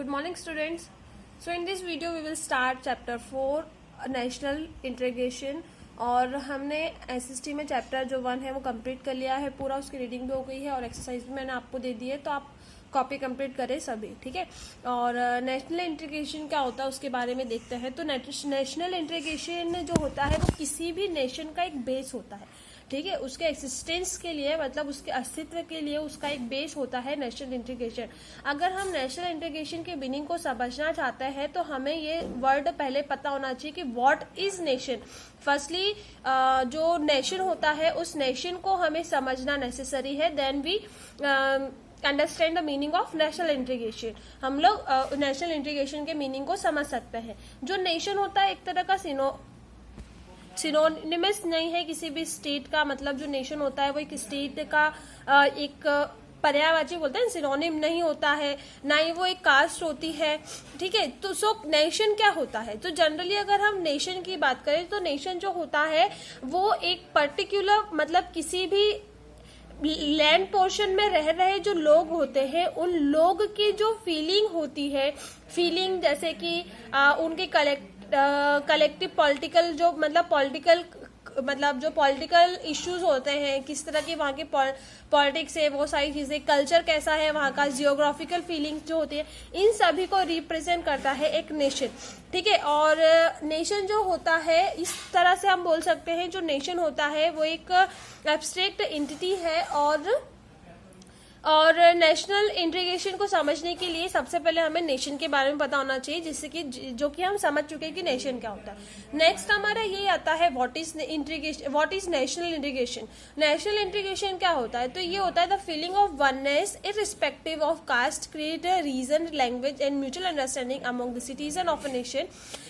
Good morning, students. So in this video we will start chapter 4 national integration. और हमने SST में chapter जो 1 है वो कंप्लीट कर लिया है पूरा, उसकी रीडिंग भी हो गई है और एक्सरसाइज भी मैंने आपको दे दी है, तो आप कॉपी कंप्लीट करें सभी, ठीक है। और नेशनल इंटीग्रेशन क्या होता है उसके बारे में देखते हैं। तो नेशनल इंटीग्रेशन जो होता है वो किसी भी नेशन का एक बेस होता है, ठीक है। उसके एक्सिस्टेंस के लिए, मतलब उसके अस्तित्व के लिए उसका एक बेस होता है नेशनल इंटीग्रेशन। अगर हम नेशनल इंटीग्रेशन के मीनिंग को समझना चाहते हैं तो हमें ये वर्ड पहले पता होना चाहिए कि व्हाट इज नेशन। फर्स्टली जो नेशन होता है उस नेशन को हमें समझना नेसेसरी है, then we understand the meaning of national integration. हम लोग नेशनल इंटीग्रेशन के मीनिंग को समझ सकते हैं। जो नेशन होता है एक तरह का सिनोनिमस नहीं है किसी भी स्टेट का, मतलब जो नेशन होता है वो एक स्टेट का एक पर्यायवाची बोलते हैं, सिनोनिम नहीं होता है, ना ही वो एक कास्ट होती है, ठीक है। तो सो नेशन क्या होता है? तो जनरली अगर हम नेशन की बात करें तो नेशन जो होता है वो एक पर्टिकुलर, मतलब किसी भी लैंड पोर्शन में रह रहे जो लोग होते हैं उन लोग की जो फीलिंग होती है, फीलिंग जैसे कि उनके कलेक्टिव पॉलिटिकल जो पॉलिटिकल इश्यूज होते हैं, किस तरह की वहाँ की पॉलिटिक्स है, वो सारी चीजें, कल्चर कैसा है वहाँ का, जियोग्राफिकल फीलिंग्स जो होती है, इन सभी को रिप्रेजेंट करता है एक नेशन, ठीक है। और नेशन जो होता है इस तरह से हम बोल सकते हैं, जो नेशन होता है वो एक एब्स्ट्रैक्ट एंटिटी है। और नेशनल इंटीग्रेशन को समझने के लिए सबसे पहले हमें नेशन के बारे में पता होना चाहिए, जिससे कि जो कि हम समझ चुके हैं कि नेशन क्या होता है। नेक्स्ट हमारा ये आता है what is national integration. National integration क्या होता है? तो ये होता है the feeling of oneness irrespective of caste, creed region, language and mutual understanding among the citizen of a nation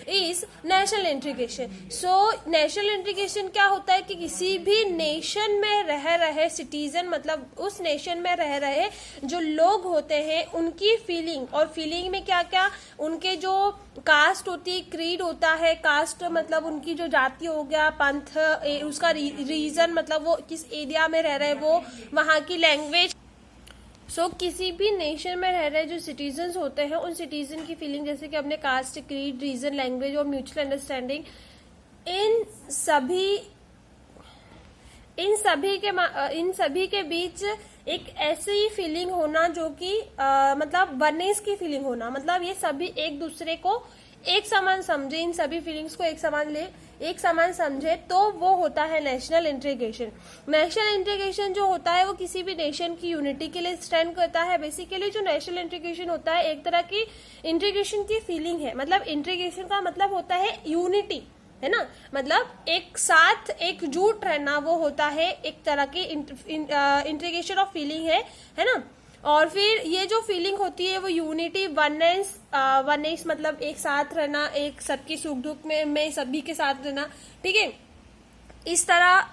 is national integration. So national integration क्या होता है कि किसी भी नेशन में रह रहे सिटीजन, मतलब उस नेशन में रह रहे जो लोग होते हैं उनकी फीलिंग, और फीलिंग में क्या क्या उनके जो कास्ट होती है, क्रीड होता है, कास्ट मतलब उनकी जो जाति हो गया, पंथ, उसका रीजन मतलब वो किस एरिया में रह रहे, वो वहाँ की लैंग्वेज। सो किसी भी नेशन में रह रहे जो सिटीजन्स होते हैं उन सिटीजन की फीलिंग, जैसे कि अपने कास्ट, क्रीड, रीजन, लैंग्वेज और म्यूचुअल अंडरस्टैंडिंग, इन सभी के बीच एक ऐसी फीलिंग होना जो कि मतलब वननेस की फीलिंग होना, मतलब ये सभी एक दूसरे को एक समान समझे, इन सभी फीलिंग्स को एक समान समझे, तो वो होता है नेशनल इंटीग्रेशन। नेशनल इंटीग्रेशन जो होता है वो किसी भी नेशन की यूनिटी के लिए स्टैंड करता है। बेसिकली जो नेशनल इंटीग्रेशन होता है एक तरह की इंटीग्रेशन की फीलिंग है, मतलब इंटीग्रेशन का मतलब होता है यूनिटी, है ना, मतलब एक साथ एकजुट रहना, वो होता है एक तरह की इंटीग्रेशन ऑफ फीलिंग है ना। और फिर ये जो फीलिंग होती है वो यूनिटी, वननेस मतलब एक साथ रहना, एक सबकी सुख दुख में सभी के साथ रहना, ठीक है। इस तरह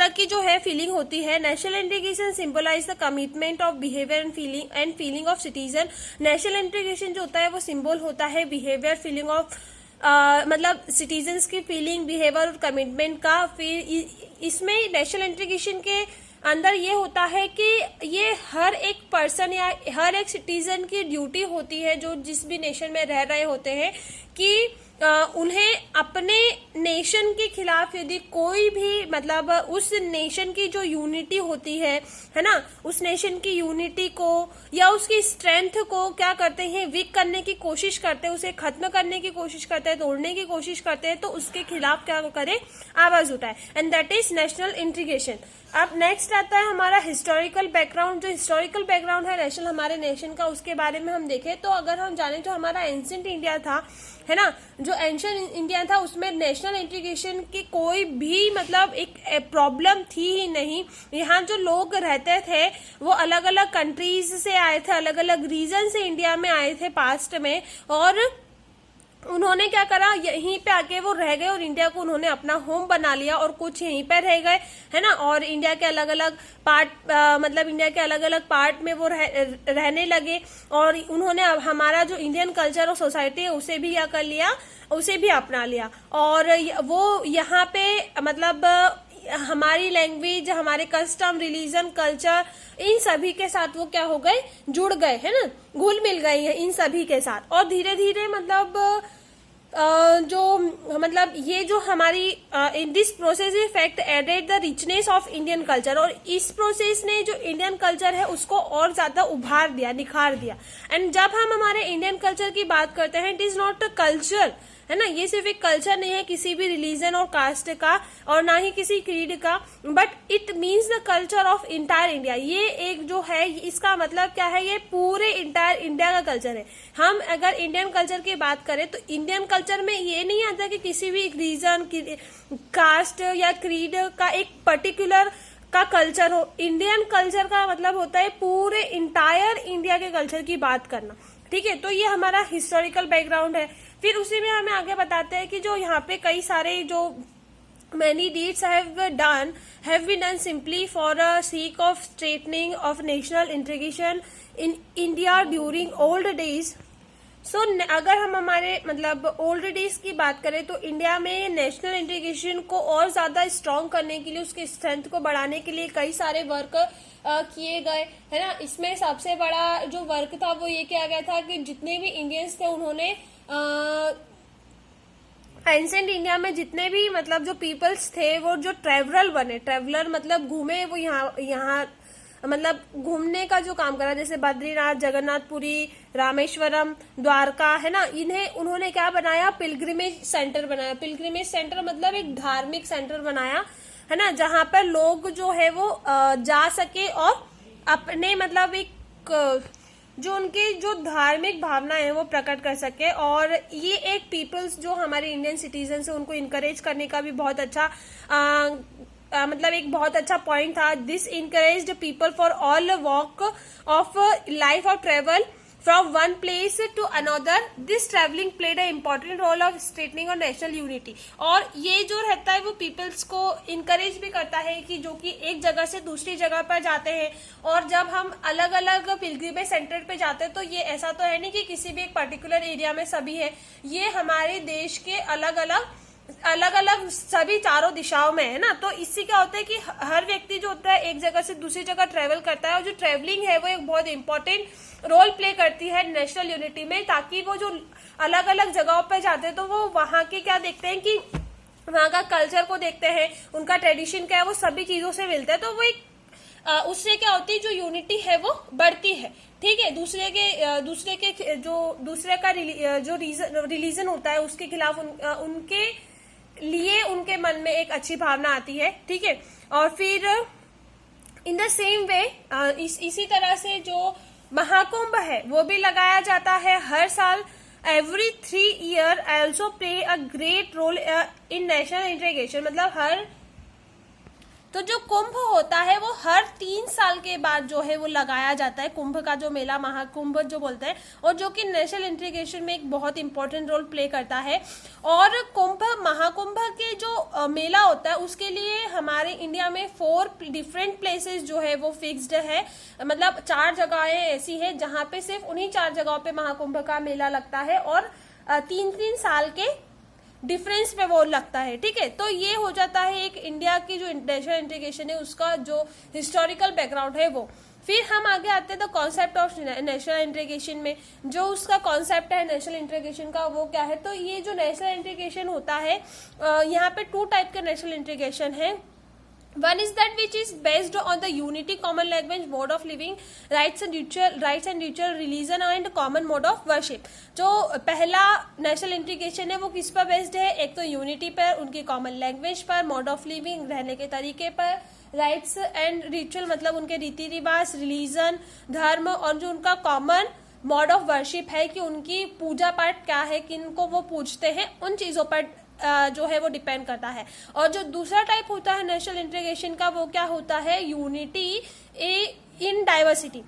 की जो है फीलिंग होती है। National integration symbolise the commitment of behaviour and feeling of citizen. National integration जो होता है वो सिंबल होता है बिहेवियर, फीलिंग ऑफ मतलब सिटीजन्स की फीलिंग, बिहेवियर और कमिटमेंट का। फिर इसमें नेशनल इंटीग्रेशन के अंदर ये होता है कि ये हर एक पर्सन या हर एक सिटीजन की ड्यूटी होती है जो जिस भी नेशन में रह रहे होते हैं कि उन्हें अपने नेशन के खिलाफ यदि कोई भी, मतलब उस नेशन की जो यूनिटी होती है ना, उस नेशन की यूनिटी को या उसकी स्ट्रेंथ को क्या करते हैं, वीक करने की कोशिश करते हैं, उसे खत्म करने की कोशिश करते हैं, तोड़ने की कोशिश करते हैं, तो उसके खिलाफ क्या करे, आवाज उठाए, and that is national integration. अब नेक्स्ट आता है हमारा हिस्टोरिकल बैकग्राउंड। जो हिस्टोरिकल बैकग्राउंड है नेशनल हमारे नेशन का, उसके बारे में हम देखें तो अगर हम जाने जो हमारा एंशिएंट इंडिया था, है ना, जो एंशिएंट इंडिया था उसमें नेशनल इंटीग्रेशन की कोई भी मतलब एक प्रॉब्लम थी ही नहीं। यहाँ जो लोग रहते थे वो अलग अलग कंट्रीज से आए थे, अलग अलग रीजन से इंडिया में आए थे पास्ट में, और उन्होंने क्या करा, यहीं पे आके वो रह गए और इंडिया को उन्होंने अपना होम बना लिया, और कुछ यहीं पे रह गए, है ना, और इंडिया के अलग अलग पार्ट मतलब इंडिया के अलग अलग पार्ट में वो रहने लगे, और उन्होंने हमारा जो इंडियन कल्चर और सोसाइटी है उसे भी क्या कर लिया, उसे भी अपना लिया, और वो यहाँ पे मतलब हमारी लैंग्वेज, हमारे कस्टम, रिलीजन, कल्चर, इन सभी के साथ वो क्या हो गए, जुड़ गए, है ना, घुल मिल गए हैं इन सभी के साथ। और धीरे धीरे मतलब ये जो हमारी in this process effect added the richness of Indian culture, और इस प्रोसेस ने जो इंडियन कल्चर है उसको और ज्यादा उभार दिया, निखार दिया। एंड जब हम हमारे इंडियन कल्चर की बात करते हैं, it is not a culture, है ना, ये सिर्फ एक कल्चर नहीं है किसी भी रिलीजन और कास्ट का, और ना ही किसी क्रीड का, but it means the culture of entire India. ये एक जो है, इसका मतलब क्या है, ये पूरे इंटायर इंडिया का कल्चर है। हम अगर इंडियन कल्चर की बात करें तो इंडियन कल्चर में ये नहीं आता कि किसी भी रीजन, कास्ट या क्रीड का एक पर्टिकुलर का कल्चर हो। इंडियन कल्चर का मतलब होता है पूरे इंटायर इंडिया के कल्चर की बात करना, ठीक है। तो ये हमारा हिस्टोरिकल बैकग्राउंड है। फिर उसी में हमें आगे बताते हैं कि जो यहाँ पे कई सारे जो many deeds have been done simply for a sake of straightening of national integration in India during old days. So अगर हम हमारे मतलब ओल्ड डेज की बात करें तो इंडिया में नेशनल इंटीग्रेशन को और ज्यादा स्ट्रॉन्ग करने के लिए, उसके स्ट्रेंथ को बढ़ाने के लिए कई सारे वर्क किए गए, है ना। इसमें सबसे बड़ा जो वर्क था वो ये किया गया था कि जितने भी इंडियंस थे उन्होंने एंसेंट इंडिया में जितने भी मतलब जो पीपल्स थे वो जो ट्रेवलर बने, ट्रेवलर मतलब घूमे, वो यहाँ मतलब घूमने का जो काम करा, जैसे बद्रीनाथ, जगन्नाथपुरी, रामेश्वरम, द्वारका, है ना, इन्हें उन्होंने क्या बनाया, पिलग्रिमेज सेंटर बनाया। पिलग्रिमेज सेंटर मतलब एक धार्मिक सेंटर बनाया, है ना, जहां पर लोग जो है वो जा सके और अपने मतलब एक जो उनके जो धार्मिक भावना है वो प्रकट कर सके। और ये एक पीपल्स जो हमारे इंडियन सिटीजन है उनको इनकरेज करने का भी बहुत अच्छा मतलब एक बहुत अच्छा पॉइंट था। This encouraged people for all walk of life और travel from one place to another. This travelling played a important role of strengthening और नेशनल यूनिटी। और ये जो रहता है वो पीपल्स को इनकरेज भी करता है कि जो कि एक जगह से दूसरी जगह पर जाते हैं। और जब हम अलग अलग पिलग्रिमेज सेंटर पे जाते हैं तो ये ऐसा तो है नहीं कि किसी भी एक पर्टिकुलर एरिया में सभी है, ये हमारे देश के अलग अलग सभी चारों दिशाओं में है ना। तो इससे क्या होता है कि हर व्यक्ति जो होता है एक जगह से दूसरी जगह ट्रेवल करता है, और जो ट्रेवलिंग है वो एक बहुत इंपॉर्टेंट रोल प्ले करती है नेशनल यूनिटी में, ताकि वो जो अलग अलग जगहों पे जाते हैं तो वो वहां के क्या देखते हैं कि वहां का कल्चर को देखते हैं, उनका ट्रेडिशन क्या है, वो सभी चीजों से मिलता है। तो वो एक उससे क्या होती है, जो यूनिटी है वो बढ़ती है, ठीक है। दूसरे का जो रिलीजन होता है उसके खिलाफ उनके लिए उनके मन में एक अच्छी भावना आती है, ठीक है। और फिर इन द सेम वे इसी तरह से जो महाकुंभ है वो भी लगाया जाता है हर साल। Every 3 years also play a great role in national integration. मतलब तो जो कुंभ होता है वो हर 3 साल के बाद जो है वो लगाया जाता है, कुंभ का जो मेला, महाकुंभ जो बोलते हैं, और जो कि नेशनल इंटीग्रेशन में एक बहुत इंपॉर्टेंट रोल प्ले करता है। और महाकुंभ के जो मेला होता है उसके लिए हमारे इंडिया में 4 डिफरेंट प्लेसेस जो है वो फिक्स्ड है। मतलब 4 जगहें ऐसी है जहां पे सिर्फ उन्हीं 4 जगहों पे महाकुंभ का मेला लगता है, और 3-3 साल के डिफरेंस पे वो लगता है, ठीक है। तो ये हो जाता है एक इंडिया की जो नेशनल इंटीग्रेशन है उसका जो हिस्टोरिकल बैकग्राउंड है वो। फिर हम आगे आते हैं the concept of national integration में। जो उसका कॉन्सेप्ट है नेशनल इंटीग्रेशन का वो क्या है, तो ये जो नेशनल इंटीग्रेशन होता है यहाँ पे 2 टाइप के नेशनल इंटीग्रेशन है। One is that which is based on the unity, common language, mode of living, rights and ritual, religion and common mode of worship। जो पहला नेशनल इंटीग्रेशन है वो किस पर बेस्ड है, एक तो यूनिटी पर, उनकी कॉमन लैंग्वेज पर, मोड ऑफ लिविंग रहने के तरीके पर, राइट्स एंड रिचुअल मतलब उनके रीति रिवाज, रिलीजन धर्म, और जो उनका कॉमन मोड ऑफ वर्शिप है कि उनकी पूजा पाठ क्या है, किनको वो पूजते हैं, उन चीजों पर जो है वो डिपेंड करता है। और जो दूसरा टाइप होता है नेशनल इंटीग्रेशन का वो क्या होता है, यूनिटी इन डाइवर्सिटी,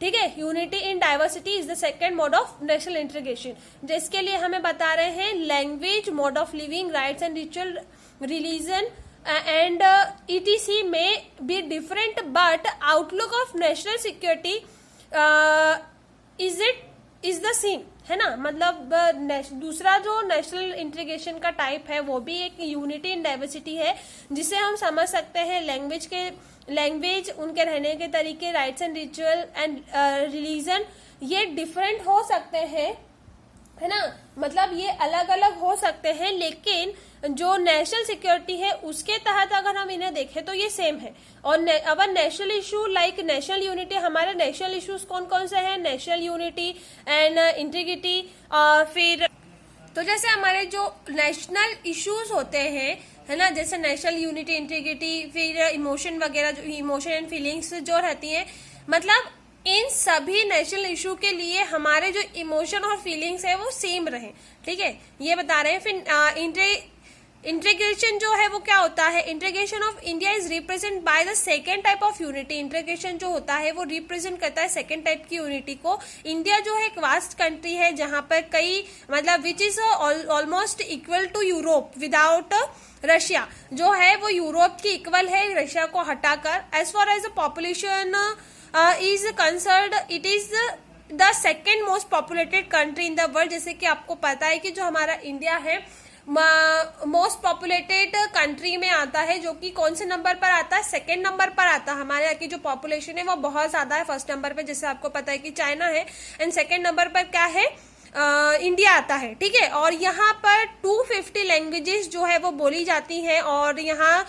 ठीक है। Unity in diversity is the second mode of national integration, जिसके लिए हमें बता रहे हैं language, mode of living, rights and ritual, religion and ETC में be different, but outlook of national security is the same. है ना। मतलब दूसरा जो नेशनल इंटीग्रेशन का टाइप है वो भी एक यूनिटी इन डाइवर्सिटी है, जिसे हम समझ सकते हैं लैंग्वेज, उनके रहने के तरीके, rights and ritual and religion, ये डिफरेंट हो सकते हैं, है ना। मतलब ये अलग अलग हो सकते हैं, लेकिन जो नेशनल सिक्योरिटी है उसके तहत अगर हम इन्हें देखें तो ये सेम है। और our national issue like national unity, हमारे नेशनल इश्यूज कौन कौन से हैं? National unity and integrity. फिर तो जैसे हमारे जो नेशनल इश्यूज होते हैं, है ना, जैसे नेशनल यूनिटी, इंटीग्रिटी, फिर इमोशन वगैरह, जो इमोशन एंड फीलिंग्स जो रहती हैं, मतलब इन सभी नेशनल इशू के लिए हमारे जो इमोशन और फीलिंग्स है वो सेम रहे, ठीक है, ये बता रहे हैं। फिर इंटीग्रेशन जो है वो क्या होता है? Integration of India is represent by the second type of unity. Integration जो होता है वो रिप्रेजेंट करता है सेकेंड टाइप की यूनिटी को। इंडिया जो है एक वास्ट कंट्री है जहां पर कई, मतलब which is almost equal to Europe without Russia, जो है वो यूरोप की इक्वल है रशिया को हटाकर। As far as the population is concerned, it is the second most populated country in the world. जैसे कि आपको पता है कि जो हमारा इंडिया है मोस्ट पॉपुलेटेड कंट्री में आता है, जो कि कौन से नंबर पर आता है? सेकेंड नंबर पर आता है। हमारे यहाँ की जो पॉपुलेशन है वो बहुत ज्यादा है। फर्स्ट नंबर पे जैसे आपको पता है कि चाइना है, एंड सेकेंड नंबर पर क्या है? इंडिया आता है, ठीक है। और यहाँ पर 250 लैंग्वेजेस जो है वो बोली जाती हैं, और यहाँ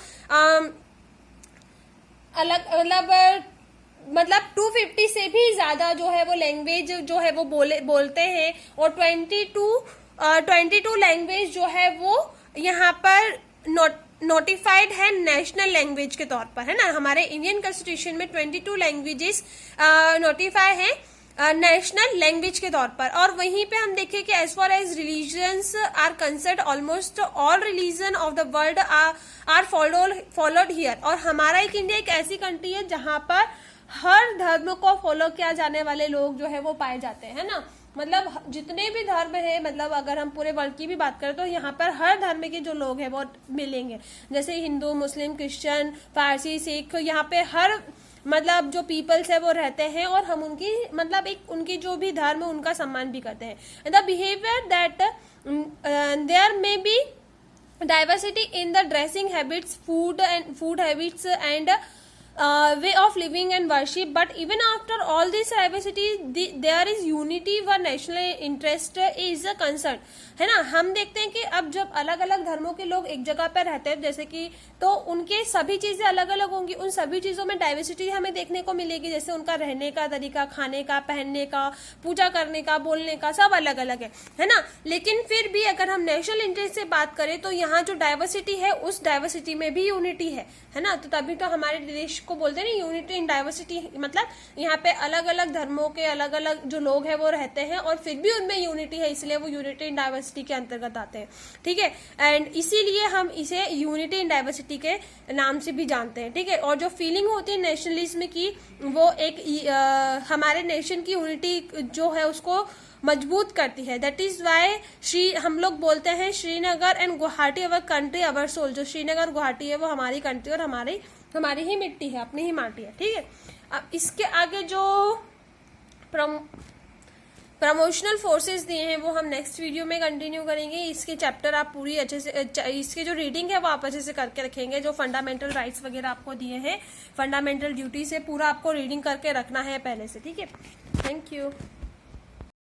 अलग मतलब 250 से भी ज्यादा जो है वो लैंग्वेज जो है वो बोलते हैं। और 22 लैंग्वेज जो है वो यहाँ पर नोटिफाइड है नेशनल लैंग्वेज के तौर पर, है ना। हमारे इंडियन कॉन्स्टिट्यूशन में 22 लैंग्वेजेस नोटिफाई है नेशनल लैंग्वेज के तौर पर। और वहीं पे हम देखें कि as far as religions are concerned, almost all religion of the world are followed here. और हमारा एक इंडिया एक ऐसी कंट्री है जहां पर हर धर्म को फॉलो किया जाने वाले लोग जो है वो पाए जाते हैं, है ना। मतलब जितने भी धर्म है, मतलब अगर हम पूरे वर्ल्ड की भी बात करें तो यहाँ पर हर धर्म के जो लोग हैं वो मिलेंगे। जैसे हिंदू, मुस्लिम, क्रिश्चियन, पारसी, सिख, यहाँ पे हर मतलब जो पीपल्स है वो रहते हैं, और हम उनकी मतलब एक उनकी जो भी धर्म है उनका सम्मान भी करते हैं। The behaviour that there may be diversity in the dressing habits, food habits and way of living and worship, but even after all this diversity there is unity where national interest is concerned, है ना। हम देखते हैं कि अब जब अलग अलग धर्मों के लोग एक जगह पर रहते हैं, जैसे कि तो उनके सभी चीजें अलग अलग होंगी, उन सभी चीजों में डाइवर्सिटी हमें देखने को मिलेगी। जैसे उनका रहने का तरीका, खाने का, पहनने का, पूजा करने का, बोलने का, सब अलग अलग है ना। लेकिन फिर भी अगर हम नेशनल इंटरेस्ट से बात करें तो यहाँ जो डाइवर्सिटी है उस डाइवर्सिटी में भी यूनिटी है ना। तो तभी तो हमारे देश को बोलते हैं ना यूनिटी इन डाइवर्सिटी, मतलब यहाँ पे अलग अलग धर्मों के अलग अलग जो लोग हैं वो रहते हैं और फिर भी उनमें यूनिटी है, इसलिए वो यूनिटी इन डाइवर्सिटी के अंतर्गत आते हैं, ठीक है। एंड इसीलिए हम इसे यूनिटी इन डाइवर्सिटी के नाम से भी जानते हैं, ठीक है। और जो फीलिंग होती है नेशनलिज्म की, वो एक हमारे नेशन की यूनिटी जो है उसको मजबूत करती है। दैट इज वाई हम लोग बोलते हैं Srinagar and Guwahati our country our soul. जो श्रीनगर गुवाहाटी है वो हमारी कंट्री और हमारी ही मिट्टी है, अपनी ही माटी है, ठीक है। अब इसके आगे जो प्रमोशनल फोर्सेस दिए हैं वो हम नेक्स्ट वीडियो में कंटिन्यू करेंगे। इसके चैप्टर आप पूरी अच्छे से, इसके जो रीडिंग है वो आप अच्छे से करके रखेंगे। जो फंडामेंटल राइट्स वगैरह आपको दिए हैं, फंडामेंटल ड्यूटी से पूरा आपको रीडिंग करके रखना है पहले से, ठीक है। Thank you.